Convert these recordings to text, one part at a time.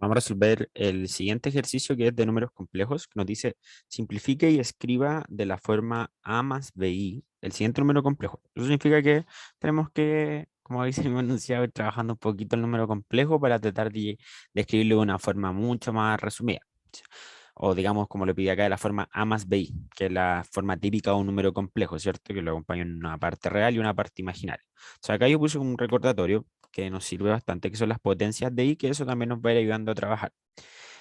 Vamos a resolver el siguiente ejercicio que es de números complejos, que nos dice simplifique y escriba de la forma A más BI el siguiente número complejo. Eso significa que tenemos que, como habéis anunciado, ir trabajando un poquito el número complejo para tratar de escribirlo de una forma mucho más resumida. O digamos, como lo pide acá, de la forma A más BI, que es la forma típica de un número complejo, ¿cierto? Que lo acompaña en una parte real y una parte imaginaria. O sea, acá yo puse un recordatorio que nos sirve bastante, que son las potencias de i, que eso también nos va a ir ayudando a trabajar.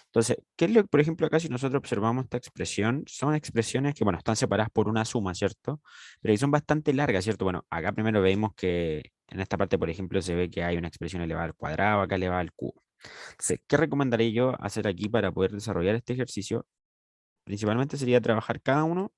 Entonces, ¿qué es lo que, por ejemplo, acá si nosotros observamos esta expresión? Son expresiones que, bueno, están separadas por una suma, ¿cierto? Pero que son bastante largas, ¿cierto? Bueno, acá primero vemos que en esta parte, por ejemplo, se ve que hay una expresión elevada al cuadrado, acá elevada al cubo. Entonces, ¿qué recomendaría yo hacer aquí para poder desarrollar este ejercicio? Principalmente sería trabajar cada uno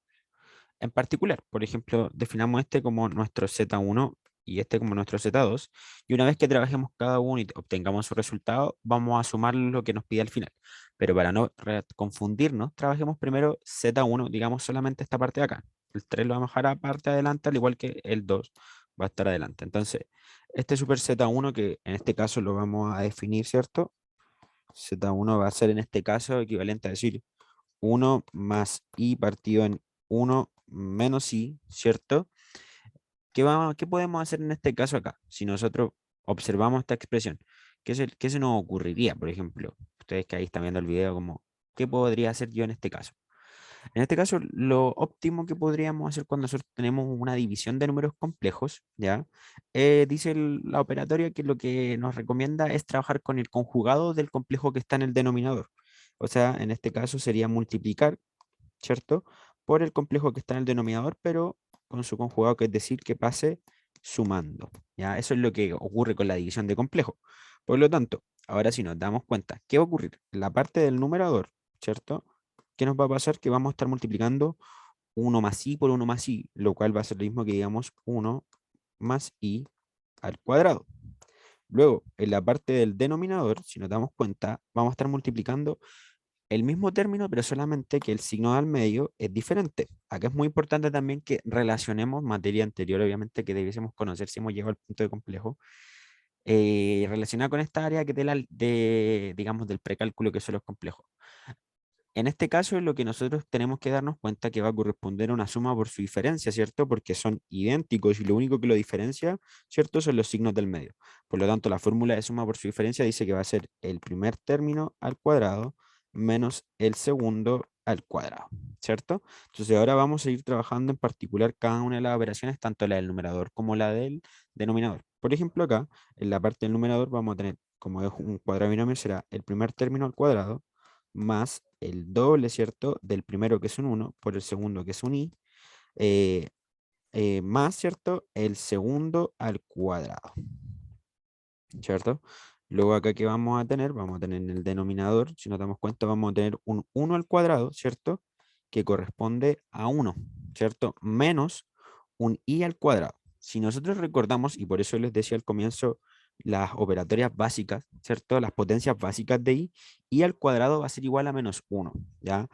en particular. Por ejemplo, definamos este como nuestro Z1 y este como nuestro Z2. Y una vez que trabajemos cada uno y obtengamos su resultado, vamos a sumar lo que nos pide al final. Pero para no confundirnos, trabajemos primero Z1, digamos solamente esta parte de acá. El 3 lo vamos a dejar aparte adelante, al igual que el 2 va a estar adelante. Entonces, este super Z1, que en este caso lo vamos a definir, ¿cierto? Z1 va a ser en este caso equivalente a decir uno más i partido en uno menos i, ¿cierto? ¿Qué podemos hacer en este caso acá? Si nosotros observamos esta expresión, ¿qué se nos ocurriría? Por ejemplo, ustedes que ahí están viendo el video, como, ¿qué podría hacer yo en este caso? En este caso, lo óptimo que podríamos hacer cuando nosotros tenemos una división de números complejos, ¿ya? Dice la operatoria que lo que nos recomienda es trabajar con el conjugado del complejo que está en el denominador. O sea, en este caso sería multiplicar, ¿cierto? Por el complejo que está en el denominador, pero con su conjugado, que es decir, que pase sumando. ¿Ya? Eso es lo que ocurre con la división de complejo. Por lo tanto, ahora sí nos damos cuenta, ¿qué va a ocurrir? La parte del numerador, ¿cierto? ¿Qué nos va a pasar? Que vamos a estar multiplicando uno más i por uno más i, lo cual va a ser lo mismo que digamos uno más i al cuadrado. Luego, en la parte del denominador, si nos damos cuenta, vamos a estar multiplicando el mismo término, pero solamente que el signo al medio es diferente. Acá es muy importante también que relacionemos materia anterior, obviamente, que debiésemos conocer si hemos llegado al punto de complejo, relacionada con esta área que digamos, del precálculo que son los complejos. En este caso, lo que nosotros tenemos que darnos cuenta que va a corresponder a una suma por su diferencia, ¿cierto? Porque son idénticos y lo único que lo diferencia, ¿cierto? Son los signos del medio. Por lo tanto, la fórmula de suma por su diferencia dice que va a ser el primer término al cuadrado menos el segundo al cuadrado, ¿cierto? Entonces ahora vamos a ir trabajando en particular cada una de las operaciones, tanto la del numerador como la del denominador. Por ejemplo, acá, en la parte del numerador vamos a tener, como es un cuadrado binomio, será el primer término al cuadrado más el doble, ¿cierto? Del primero que es un uno por el segundo que es un i, eh, más, ¿cierto? El segundo al cuadrado, ¿cierto? Luego acá que vamos a tener, vamos a tener en el denominador, si nos damos cuenta, vamos a tener un uno al cuadrado, ¿cierto? Que corresponde a uno, ¿cierto? Menos un i al cuadrado. Si nosotros recordamos, y por eso les decía al comienzo, las operatorias básicas, ¿cierto? Las potencias básicas de i al cuadrado va a ser igual a menos uno, ¿ya?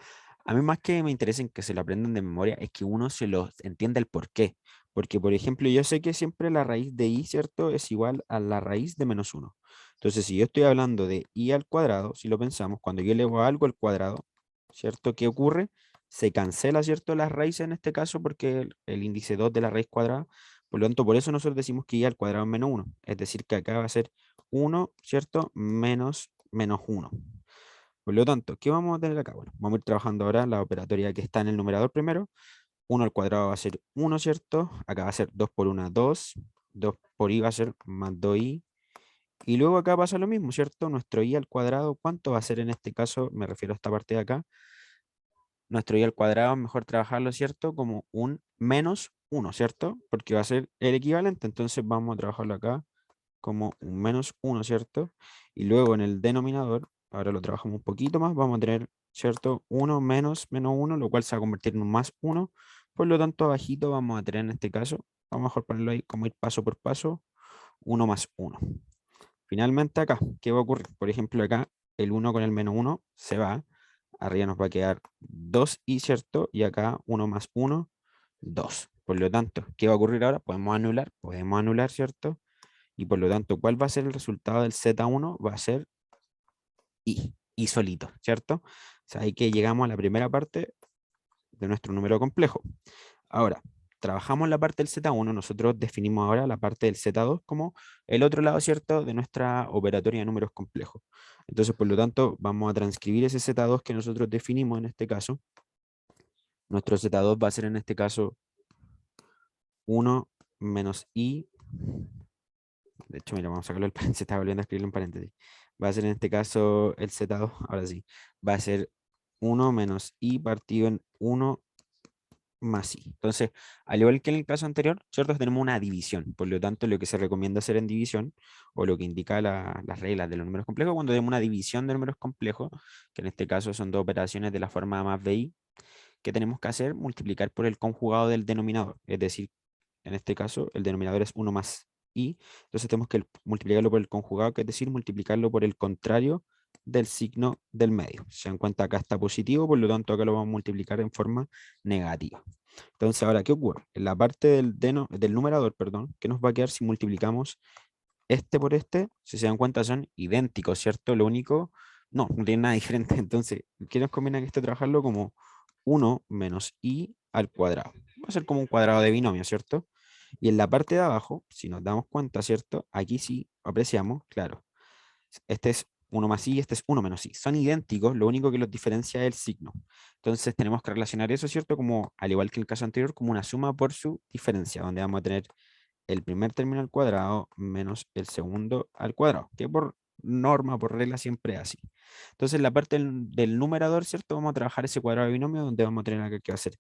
A mí más que me interesa en que se lo aprendan de memoria es que uno se lo entienda el por qué. Porque, por ejemplo, yo sé que siempre la raíz de i, ¿cierto? Es igual a la raíz de menos uno. Entonces, si yo estoy hablando de i al cuadrado, si lo pensamos, cuando yo elevo algo al cuadrado, ¿cierto? ¿Qué ocurre? Se cancela, ¿cierto? Las raíces en este caso porque el índice 2 de la raíz cuadrada. Por lo tanto, por eso nosotros decimos que i al cuadrado es menos uno. Es decir, que acá va a ser uno, ¿cierto? Menos uno. Por lo tanto, ¿qué vamos a tener acá? Bueno, vamos a ir trabajando ahora la operatoria que está en el numerador primero. Uno al cuadrado va a ser uno, ¿cierto? Acá va a ser 2 por 1, 2. 2 por i va a ser más 2i. Y luego acá pasa lo mismo, ¿cierto? Nuestro i al cuadrado, ¿cuánto va a ser en este caso? Me refiero a esta parte de acá. Nuestro i al cuadrado, mejor trabajarlo, ¿cierto? Como un menos uno, ¿cierto? Porque va a ser el equivalente. Entonces vamos a trabajarlo acá como un menos uno, ¿cierto? Y luego en el denominador, ahora lo trabajamos un poquito más, vamos a tener, ¿cierto? Uno menos uno, lo cual se va a convertir en un más uno. Por lo tanto, abajito vamos a tener en este caso, vamos a mejor ponerlo ahí como ir paso por paso, uno más uno. Finalmente acá, ¿qué va a ocurrir? Por ejemplo, acá el uno con el menos uno se va, arriba nos va a quedar 2i, ¿cierto? Y acá uno más uno, 2. Por lo tanto, ¿qué va a ocurrir ahora? Podemos anular, ¿cierto? Y por lo tanto, ¿cuál va a ser el resultado del Z1? Va a ser y solito, ¿cierto? O sea, ahí que llegamos a la primera parte de nuestro número complejo. Ahora, trabajamos la parte del Z1, nosotros definimos ahora la parte del Z2 como el otro lado, ¿cierto?, de nuestra operatoria de números complejos. Entonces, por lo tanto, vamos a transcribir ese Z2 que nosotros definimos en este caso. Nuestro Z2 va a ser en este caso 1 menos I. De hecho, mira, vamos a sacarlo del paréntesis, está volviendo a escribirlo en paréntesis. Va a ser en este caso el Z2, ahora sí, va a ser 1 menos I partido en 1 más I. Entonces, al igual que en el caso anterior, ¿cierto? Tenemos una división. Por lo tanto, lo que se recomienda hacer en división, o lo que indica las reglas de los números complejos, cuando tenemos una división de números complejos, que en este caso son dos operaciones de la forma A más BI, ¿qué tenemos que hacer? Multiplicar por el conjugado del denominador. Es decir, en este caso, el denominador es 1 más I. Entonces tenemos que multiplicarlo por el conjugado, que es decir, multiplicarlo por el contrario del signo del medio. Si se dan cuenta, acá está positivo, por lo tanto acá lo vamos a multiplicar en forma negativa. Entonces, ahora, ¿qué ocurre? En la parte del numerador, perdón, ¿qué nos va a quedar si multiplicamos este por este? Si se dan cuenta, son idénticos, ¿cierto? Lo único, no tiene nada diferente. Entonces, ¿qué nos conviene que trabajarlo como 1 menos i al cuadrado? Va a ser como un cuadrado de binomio, ¿cierto? Y en la parte de abajo, si nos damos cuenta, ¿cierto? Aquí sí apreciamos, claro, este es 1 más i, este es 1 menos i. Son idénticos, lo único que los diferencia es el signo. Entonces tenemos que relacionar eso, ¿cierto? Como, al igual que el caso anterior, como una suma por su diferencia, donde vamos a tener el primer término al cuadrado menos el segundo al cuadrado, que por norma, por regla, siempre es así. Entonces, en la parte del numerador, ¿cierto? Vamos a trabajar ese cuadrado de binomio, donde vamos a tener acá que va a ser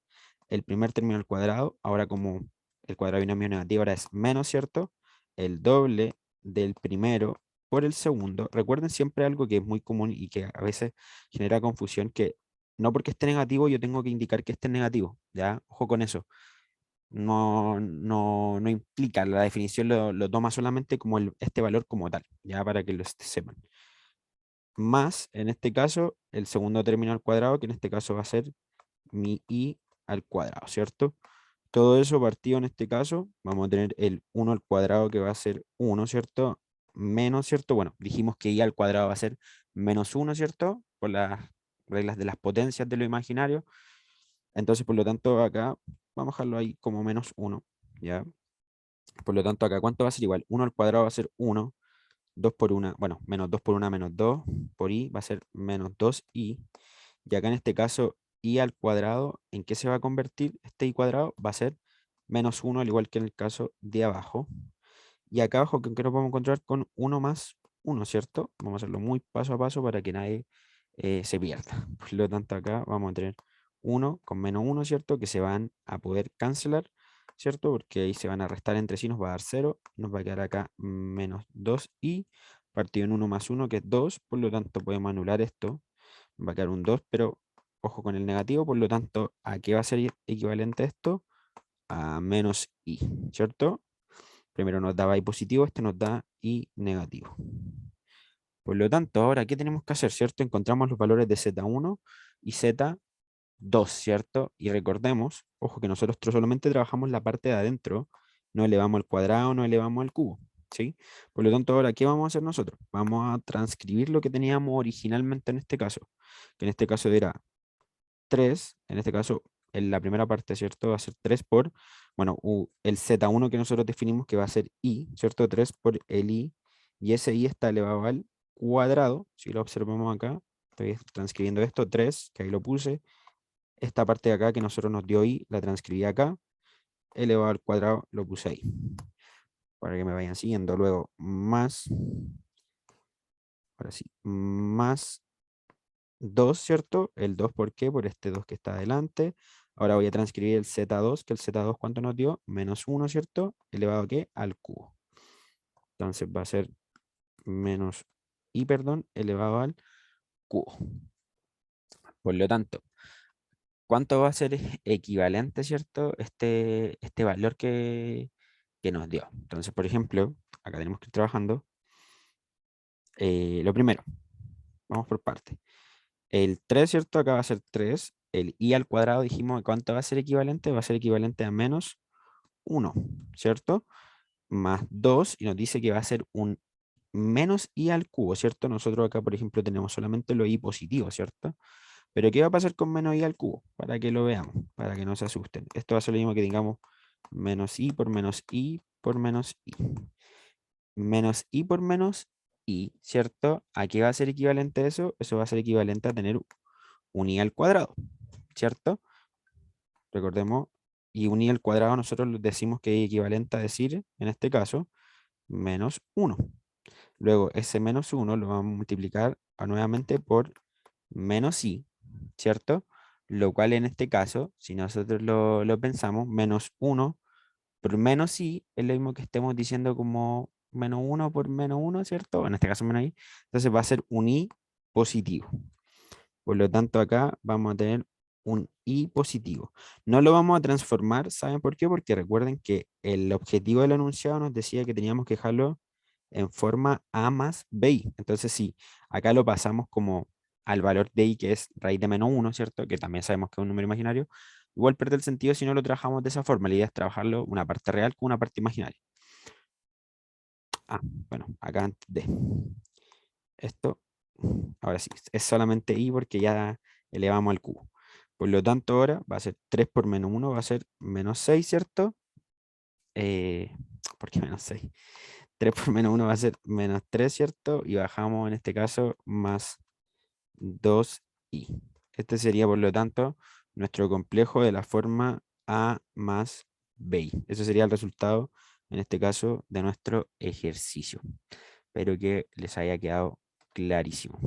el primer término al cuadrado, ahora como el cuadrado de binomio negativo ahora es menos, ¿cierto? El doble del primero por el segundo. Recuerden siempre algo que es muy común y que a veces genera confusión, que no porque esté negativo yo tengo que indicar que esté negativo, ¿ya? Ojo con eso. No implica, la definición lo toma solamente como este valor como tal, ya para que lo sepan. Más, en este caso, el segundo término al cuadrado, que en este caso va a ser mi i al cuadrado, ¿cierto? Todo eso partido en este caso, vamos a tener el 1 al cuadrado que va a ser 1, ¿cierto? Menos, ¿cierto? Bueno, dijimos que i al cuadrado va a ser menos 1, ¿cierto? Por las reglas de las potencias de lo imaginario. Entonces, por lo tanto, acá vamos a dejarlo ahí como menos 1, ¿ya? Por lo tanto, acá, ¿cuánto va a ser igual? 1 al cuadrado va a ser 1, 2 por 1, bueno, menos 2 por 1 menos 2, por i va a ser menos 2i. Y acá en este caso, i al cuadrado, ¿en qué se va a convertir este i cuadrado? Va a ser menos 1, al igual que en el caso de abajo. Y acá abajo, ¿con qué nos vamos a encontrar? Con 1 más 1, ¿cierto? Vamos a hacerlo muy paso a paso para que nadie se pierda. Por lo tanto, acá vamos a tener 1 con menos 1, ¿cierto? Que se van a poder cancelar, ¿cierto? Porque ahí se van a restar entre sí, nos va a dar 0. Nos va a quedar acá menos 2i partido en 1 más 1, que es 2. Por lo tanto, podemos anular esto. Va a quedar un 2, pero ojo con el negativo. Por lo tanto, ¿a qué va a ser equivalente esto? A menos i, ¿cierto? Primero nos daba i positivo, este nos da i negativo. Por lo tanto, ahora, ¿qué tenemos que hacer, cierto? Encontramos los valores de z1 y z2, ¿cierto? Y recordemos, ojo, que nosotros solamente trabajamos la parte de adentro, no elevamos al cuadrado, no elevamos al cubo, ¿sí? Por lo tanto, ahora, ¿qué vamos a hacer nosotros? Vamos a transcribir lo que teníamos originalmente en este caso, que en este caso era 3, en este caso, en la primera parte, ¿cierto? Va a ser 3 por, bueno, el z1 que nosotros definimos que va a ser i, ¿cierto? 3 por el i, y ese i está elevado al cuadrado, si lo observamos acá, estoy transcribiendo esto, 3, que ahí lo puse, esta parte de acá que nosotros nos dio i, la transcribí acá, elevado al cuadrado lo puse ahí, para que me vayan siguiendo. Luego, más, ahora sí, más 2, ¿cierto? El 2, ¿por qué? Por este 2 que está adelante. Ahora voy a transcribir el z2, que el z2, ¿cuánto nos dio? Menos 1, ¿cierto? ¿Elevado a qué? Al cubo. Entonces va a ser menos i, perdón, elevado al cubo. Por lo tanto, ¿cuánto va a ser equivalente, ¿cierto? Este valor que nos dio. Entonces, por ejemplo, acá tenemos que ir trabajando. Lo primero, vamos por parte. El 3, ¿cierto? Acá va a ser 3. El i al cuadrado dijimos que cuánto va a ser equivalente. Va a ser equivalente a menos 1, ¿cierto? Más 2 y nos dice que va a ser un menos i al cubo, ¿cierto? Nosotros acá, por ejemplo, tenemos solamente lo i positivo, ¿cierto? Pero ¿qué va a pasar con menos i al cubo? Para que lo veamos, para que no se asusten. Esto va a ser lo mismo que digamos menos i por menos i por menos i. Menos i por menos i, ¿cierto? ¿A qué va a ser equivalente eso? Eso va a ser equivalente a tener un i al cuadrado, ¿cierto? Recordemos, y un i al cuadrado nosotros decimos que es equivalente a decir, en este caso, menos uno. Luego ese menos uno lo vamos a multiplicar nuevamente por menos i, ¿cierto? Lo cual en este caso, si nosotros lo pensamos, menos uno por menos i es lo mismo que estemos diciendo como menos uno por menos uno, ¿cierto? En este caso menos i. Entonces va a ser un i positivo. Por lo tanto, acá vamos a tener un i positivo. No lo vamos a transformar, ¿saben por qué? Porque recuerden que el objetivo del enunciado nos decía que teníamos que dejarlo en forma a más bi. Entonces, sí, acá lo pasamos como al valor de i, que es raíz de menos uno, ¿cierto? Que también sabemos que es un número imaginario. Igual pierde el sentido si no lo trabajamos de esa forma. La idea es trabajarlo una parte real con una parte imaginaria. Ah, bueno, acá antes de esto, ahora sí, es solamente i porque ya elevamos al cubo. Por lo tanto, ahora va a ser 3 por menos uno va a ser menos 6, ¿cierto? Eh, ¿Por qué menos 6? 3 por menos uno va a ser menos 3, ¿cierto? Y bajamos en este caso más 2i. Este sería, por lo tanto, nuestro complejo de la forma a más bi. Ese sería el resultado, en este caso, de nuestro ejercicio. Espero que les haya quedado clarísimo.